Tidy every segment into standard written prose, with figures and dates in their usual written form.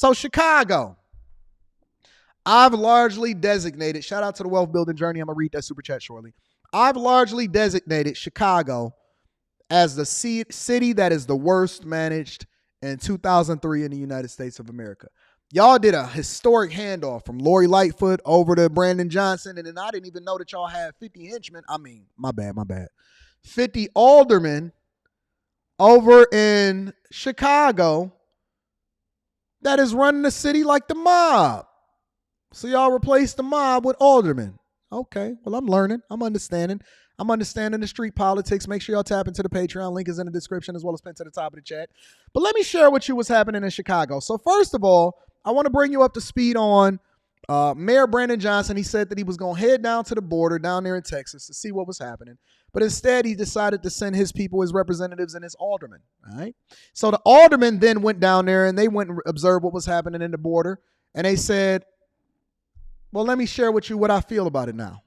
So Chicago, I've largely designated, shout out to the Wealth Building Journey. I'm going to read that super chat shortly. I've largely designated Chicago as the city that is the worst managed in 2003 in the United States of America. Y'all did a historic handoff from Lori Lightfoot over to Brandon Johnson, and then I didn't even know that y'all had 50 henchmen. I mean, my bad. 50 aldermen over in Chicago that is running the city like the mob. So y'all replaced the mob with aldermen. Okay, well, I'm learning. I'm understanding the street politics. Make sure y'all tap into the Patreon. Link is in the description as well as pinned to the top of the chat. But let me share with you what's happening in Chicago. So first of all, I want to bring you up to speed on Mayor Brandon Johnson. He said that he was going to head down to the border down there in Texas to see what was happening. But instead, he decided to send his people, his representatives, and his aldermen. All right. So the aldermen then went down there and they went and observed what was happening in the border. And they said, well, let me share with you what I feel about it now.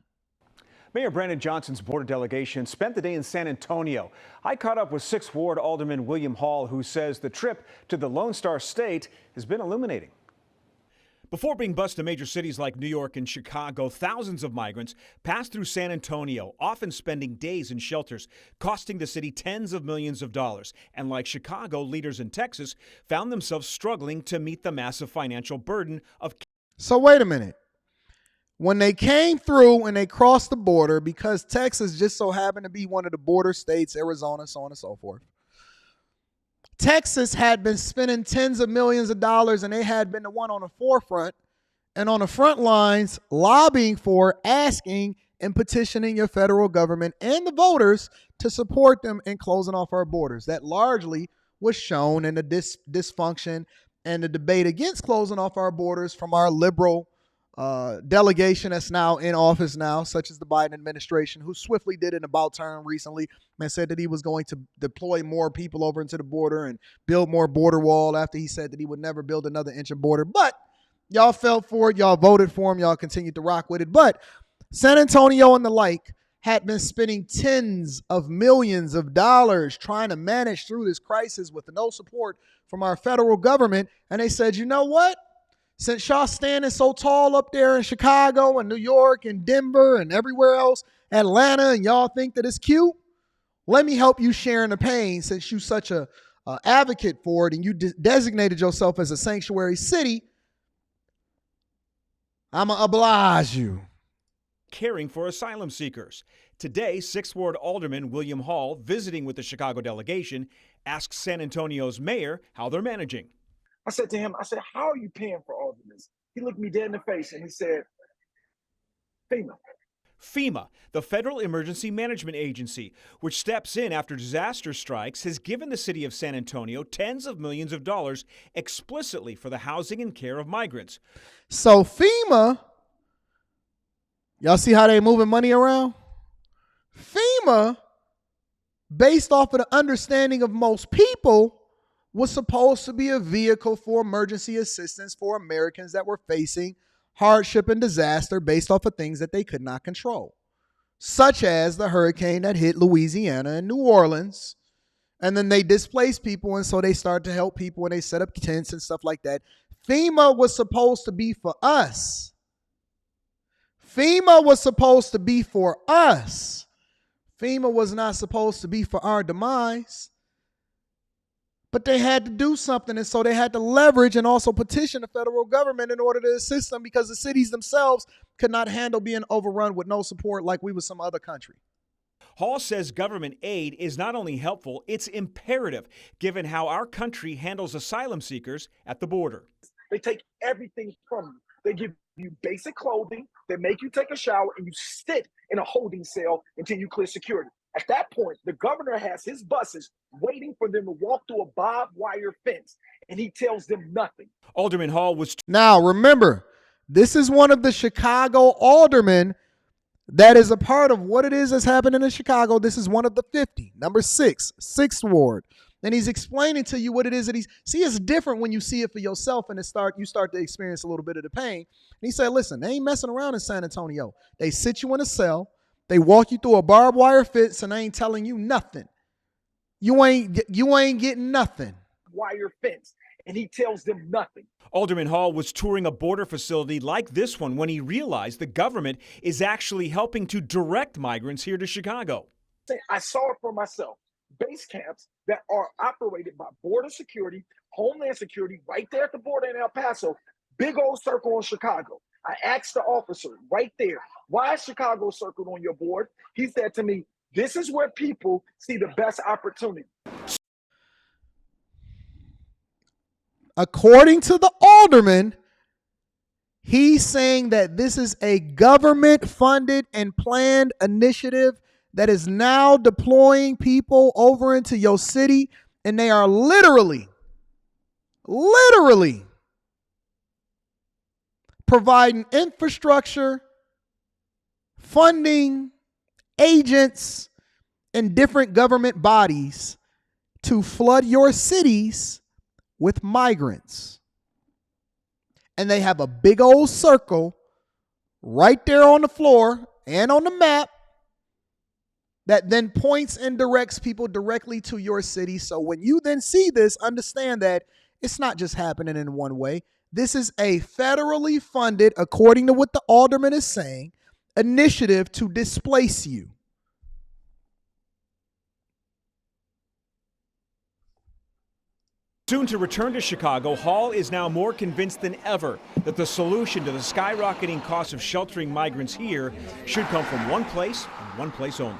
Mayor Brandon Johnson's border delegation spent the day in San Antonio. I caught up with 6th Ward Alderman William Hall, who says the trip to the Lone Star State has been illuminating. Before being bused to major cities like New York and Chicago, thousands of migrants pass through San Antonio, often spending days in shelters, costing the city tens of millions of dollars. And like Chicago, leaders in Texas found themselves struggling to meet the massive financial burden of. So wait a minute. When they came through and they crossed the border, because Texas just so happened to be one of the border states, Arizona, so on and so forth, Texas had been spending tens of millions of dollars, and they had been the one on the forefront and on the front lines lobbying for, asking, and petitioning your federal government and the voters to support them in closing off our borders. That largely was shown in the dysfunction and the debate against closing off our borders from our liberal delegation that's now in office now, such as the Biden administration, who swiftly did an about turn recently and said that he was going to deploy more people over into the border and build more border wall after he said that he would never build another inch of border. But y'all fell for it. Y'all voted for him. Y'all continued to rock with it. But San Antonio and the like had been spending tens of millions of dollars trying to manage through this crisis with no support from our federal government. And they said, you know what? Since y'all standing so tall up there in Chicago and New York and Denver and everywhere else, Atlanta, and y'all think that it's cute, let me help you share in the pain since you such a advocate for it and you designated yourself as a sanctuary city. I'm going to oblige you. Caring for asylum seekers. Today, 6th Ward Alderman William Hall, visiting with the Chicago delegation, asked San Antonio's mayor how they're managing. I said to him, how are you paying for all of this? He looked me dead in the face and he said, FEMA. FEMA, the Federal Emergency Management Agency, which steps in after disaster strikes, has given the city of San Antonio tens of millions of dollars explicitly for the housing and care of migrants. So FEMA, y'all see how they moving money around? FEMA, based off of the understanding of most people, was supposed to be a vehicle for emergency assistance for Americans that were facing hardship and disaster based off of things that they could not control, such as the hurricane that hit Louisiana and New Orleans. And then they displaced people, and so they started to help people, and they set up tents and stuff like that. FEMA was supposed to be for us. FEMA was supposed to be for us. FEMA was not supposed to be for our demise. But they had to do something, and so they had to leverage and also petition the federal government in order to assist them because the cities themselves could not handle being overrun with no support like we was some other country. Hall says government aid is not only helpful, it's imperative, given how our country handles asylum seekers at the border. They take everything from you. They give you basic clothing, they make you take a shower, and you sit in a holding cell until you clear security. At that point, the governor has his buses waiting for them to walk through a barbed wire fence, and he tells them nothing. Alderman Hall was... Now, remember, this is one of the Chicago aldermen that is a part of what it is that's happening in Chicago. This is one of the 50, number 6, 6th Ward. And he's explaining to you what it is that he's... See, it's different when you see it for yourself and you start to experience a little bit of the pain. And he said, listen, they ain't messing around in San Antonio. They sit you in a cell. They walk you through a barbed wire fence and they ain't telling you nothing. You ain't getting nothing. Wire fence. and he tells them nothing. Alderman Hall was touring a border facility like this one when he realized the government is actually helping to direct migrants here to Chicago. I saw it for myself. Base camps that are operated by Border Security, Homeland Security, right there at the border in El Paso, big old circle on Chicago. I asked the officer right there, why is Chicago circled on your board? He said to me, this is where people see the best opportunity. According to the alderman, he's saying that this is a government-funded and planned initiative that is now deploying people over into your city, and they are literally providing infrastructure, funding, agents, and different government bodies to flood your cities with migrants. And they have a big old circle right there on the floor and on the map that then points and directs people directly to your city. So when you then see this, understand that it's not just happening in one way. This is a federally funded, according to what the alderman is saying, initiative to displace you. Soon to return to Chicago, Hall is now more convinced than ever that the solution to the skyrocketing cost of sheltering migrants here should come from one place and one place only.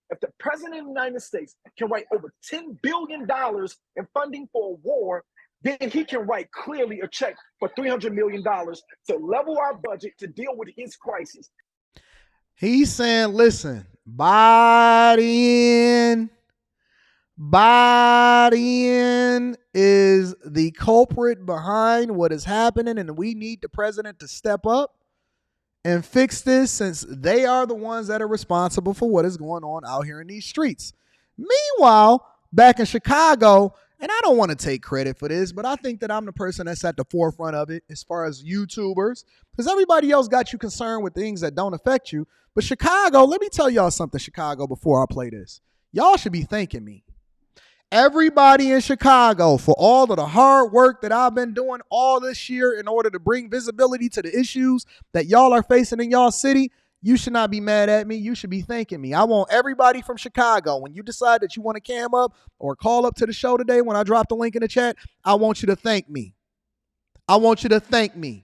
If the president of the United States can write over $10 billion in funding for a war, then he can write clearly a check for $300 million to level our budget to deal with his crisis. He's saying, listen, Biden is the culprit behind what is happening, and we need the president to step up and fix this, since they are the ones that are responsible for what is going on out here in these streets. Meanwhile, back in Chicago, and I don't want to take credit for this, but I think that I'm the person that's at the forefront of it as far as YouTubers, because everybody else got you concerned with things that don't affect you. But Chicago, let me tell y'all something, Chicago, before I play this. Y'all should be thanking me. Everybody in Chicago, for all of the hard work that I've been doing all this year in order to bring visibility to the issues that y'all are facing in y'all city, you should not be mad at me. You should be thanking me. I want everybody from Chicago, when you decide that you want to cam up or call up to the show today when I drop the link in the chat, I want you to thank me. I want you to thank me.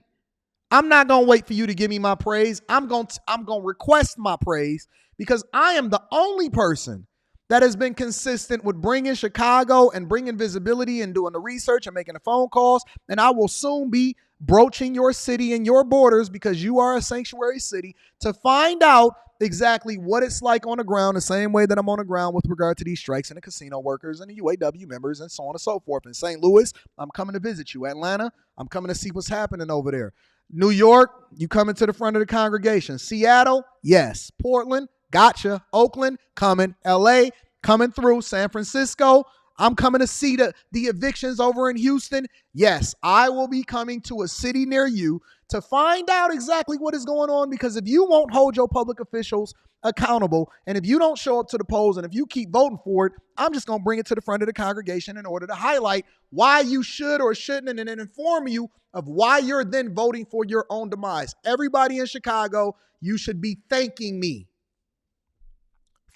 I'm not going to wait for you to give me my praise. I'm going to request my praise, because I am the only person that has been consistent with bringing Chicago and bringing visibility and doing the research and making the phone calls. And I will soon be broaching your city and your borders, because you are a sanctuary city, to find out exactly what it's like on the ground, the same way that I'm on the ground with regard to these strikes and the casino workers and the UAW members and so on and so forth. In St. Louis, I'm coming to visit you. Atlanta, I'm coming to see what's happening over there. New York, you coming to the front of the congregation. Seattle, yes. Portland, gotcha. Oakland, coming. LA, coming through. San Francisco, I'm coming to see the evictions over in Houston. Yes, I will be coming to a city near you to find out exactly what is going on, because if you won't hold your public officials accountable, and if you don't show up to the polls, and if you keep voting for it, I'm just going to bring it to the front of the congregation in order to highlight why you should or shouldn't, and then inform you of why you're then voting for your own demise. Everybody in Chicago, you should be thanking me.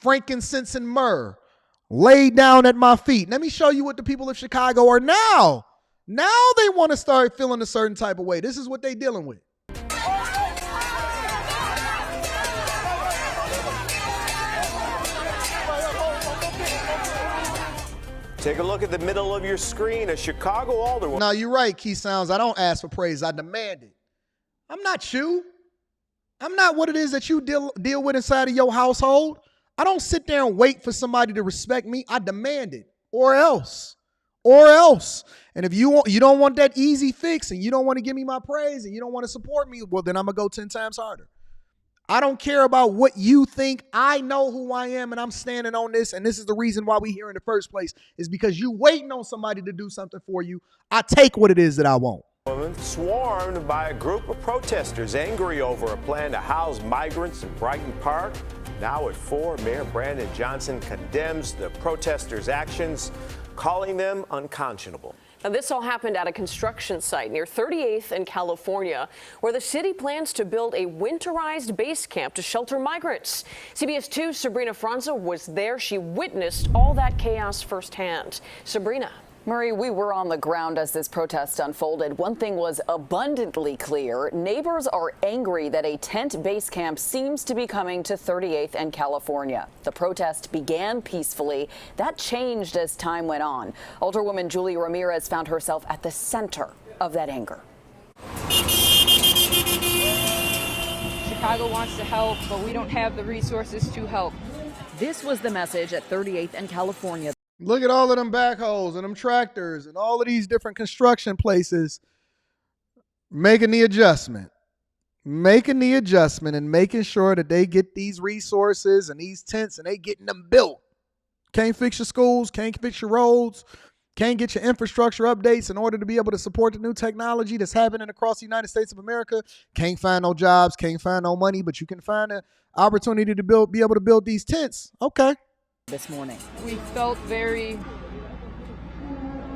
Frankincense and myrrh laid down at my feet. Let me show you what the people of Chicago are now. Now they want to start feeling a certain type of way. This is what they're dealing with. Take a look at the middle of your screen. A Chicago Alderwoman. Now, you're right, Key Sounds. I don't ask for praise. I demand it. I'm not you. I'm not what it is that you deal with inside of your household. I don't sit there and wait for somebody to respect me. I demand it, or else. And if you don't want that easy fix, and you don't want to give me my praise, and you don't want to support me, well, then I'm going to go 10 times harder. I don't care about what you think. I know who I am, and I'm standing on this, and this is the reason why we're here in the first place, is because you waiting on somebody to do something for you. I take what it is that I want. Swarmed by a group of protesters angry over a plan to house migrants in Brighton Park. Now at 4, Mayor Brandon Johnson condemns the protesters' actions, calling them unconscionable. Now, this all happened at a construction site near 38th and California, where the city plans to build a winterized base camp to shelter migrants. CBS 2's Sabrina Franza was there. She witnessed all that chaos firsthand. Sabrina. Murray, we were on the ground as this protest unfolded. One thing was abundantly clear. Neighbors are angry that a tent base camp seems to be coming to 38th and California. The protest began peacefully. That changed as time went on. Alderwoman Julia Ramirez found herself at the center of that anger. Chicago wants to help, but we don't have the resources to help. This was the message at 38th and California. Look at all of them backhoes and them tractors and all of these different construction places making the adjustment and making sure that they get these resources and these tents and they getting them built. Can't fix your schools, can't fix your roads, can't get your infrastructure updates in order to be able to support the new technology that's happening across the United States of America. Can't find no jobs, can't find no money, but you can find an opportunity to be able to build these tents. Okay. This morning, We felt very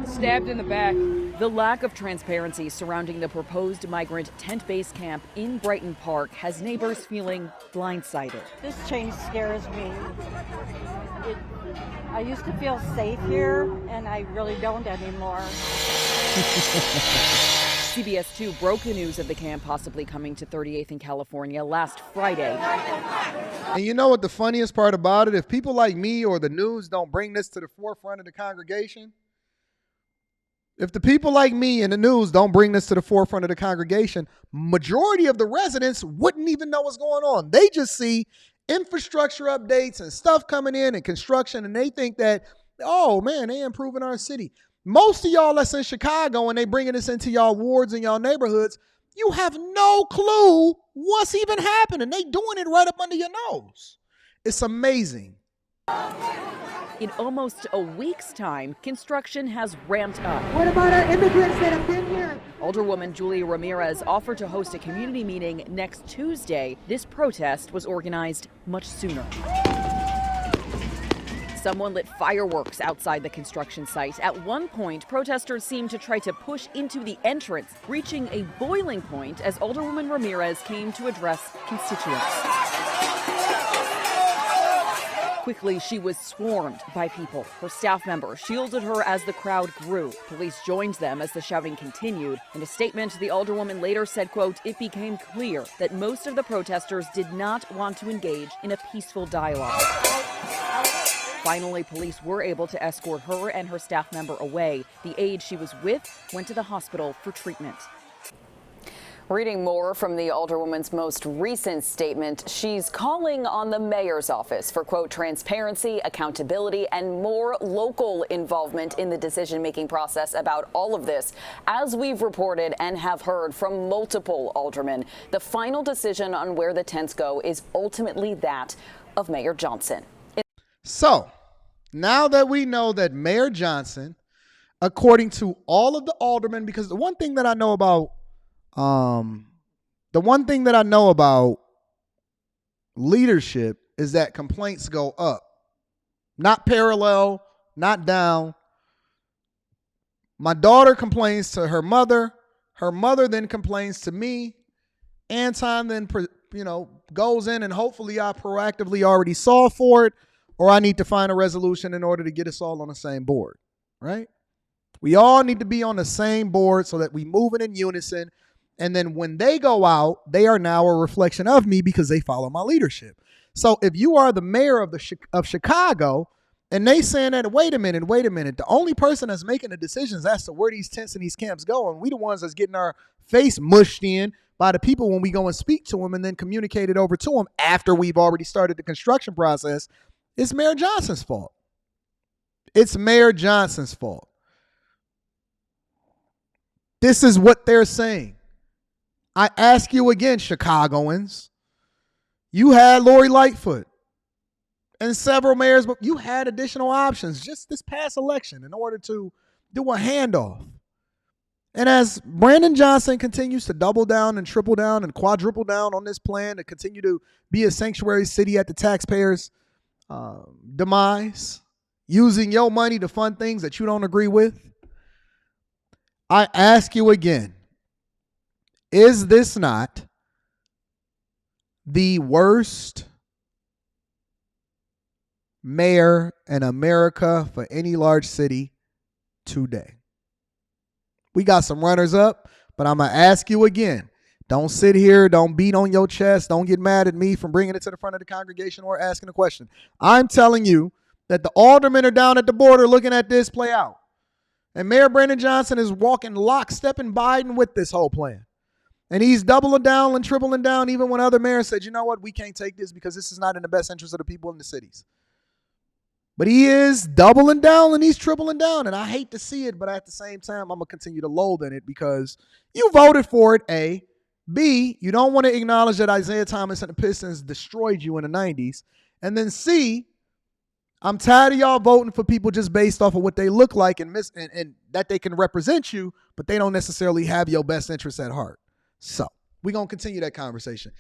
stabbed in the back. the lack of transparency surrounding the proposed migrant tent base camp in Brighton Park has neighbors feeling blindsided. This change scares me. I used to feel safe here, and I really don't anymore. CBS 2 broke the news of the camp possibly coming to 38th in California last Friday. And you know what the funniest part about it? If people like me or the news don't bring this to the forefront of the congregation, if the people like me and the news don't bring this to the forefront of the congregation, majority of the residents wouldn't even know what's going on. They just see infrastructure updates and stuff coming in and construction, and they think that, oh man, they improving our city. Most of y'all that's in Chicago and they bringing this into y'all wards and y'all neighborhoods, you have no clue what's even happening. They doing it right up under your nose. It's amazing. In almost a week's time, construction has ramped up. What about our immigrants that have been here? Alderwoman Julia Ramirez offered to host a community meeting next Tuesday. This protest was organized much sooner. Someone lit fireworks outside the construction site. At one point, protesters seemed to try to push into the entrance, reaching a boiling point as Alderwoman Ramirez came to address constituents. Quickly, she was swarmed by people. Her staff members shielded her as the crowd grew. Police joined them as the shouting continued. In a statement, the Alderwoman later said, quote, "It became clear that most of the protesters did not want to engage in a peaceful dialogue." Finally, police were able to escort her and her staff member away. The aide she was with went to the hospital for treatment. Reading more from the Alderwoman's most recent statement, she's calling on the mayor's office for, quote, transparency, accountability, and more local involvement in the decision-making process about all of this. As we've reported and have heard from multiple aldermen, the final decision on where the tents go is ultimately that of Mayor Johnson. So, now that we know that Mayor Johnson, according to all of the aldermen, because the one thing that I know about leadership is that complaints go up, not parallel, not down. My daughter complains to her mother then complains to me. Anton then, goes in and hopefully I proactively already saw for it, or I need to find a resolution in order to get us all on the same board, right? We all need to be on the same board so that we moving in unison. And then when they go out, they are now a reflection of me because they follow my leadership. So if you are the mayor of Chicago and they saying that, wait a minute, the only person that's making the decisions as to where these tents and these camps go, and we the ones that's getting our face mushed in by the people when we go and speak to them and then communicate it over to them after we've already started the construction process, it's Mayor Johnson's fault. It's Mayor Johnson's fault. This is what they're saying. I ask you again, Chicagoans, you had Lori Lightfoot and several mayors, but you had additional options just this past election in order to do a handoff. And as Brandon Johnson continues to double down and triple down and quadruple down on this plan to continue to be a sanctuary city at the taxpayers' demise, using your money to fund things that you don't agree with, I ask you again, is this not the worst mayor in America for any large city today? We got some runners up, but I'm going to ask you again. Don't sit here. Don't beat on your chest. Don't get mad at me for bringing it to the front of the congregation or asking a question. I'm telling you that the aldermen are down at the border looking at this play out. And Mayor Brandon Johnson is walking lockstep in Biden with this whole plan. And he's doubling down and tripling down even when other mayors said, you know what, we can't take this because this is not in the best interest of the people in the cities. But he is doubling down and he's tripling down. And I hate to see it, but at the same time, I'm going to continue to loathe in it because you voted for it, A. B, you don't want to acknowledge that Isaiah Thomas and the Pistons destroyed you in the 90s. And then C, I'm tired of y'all voting for people just based off of what they look like and that they can represent you, but they don't necessarily have your best interests at heart. So we're going to continue that conversation.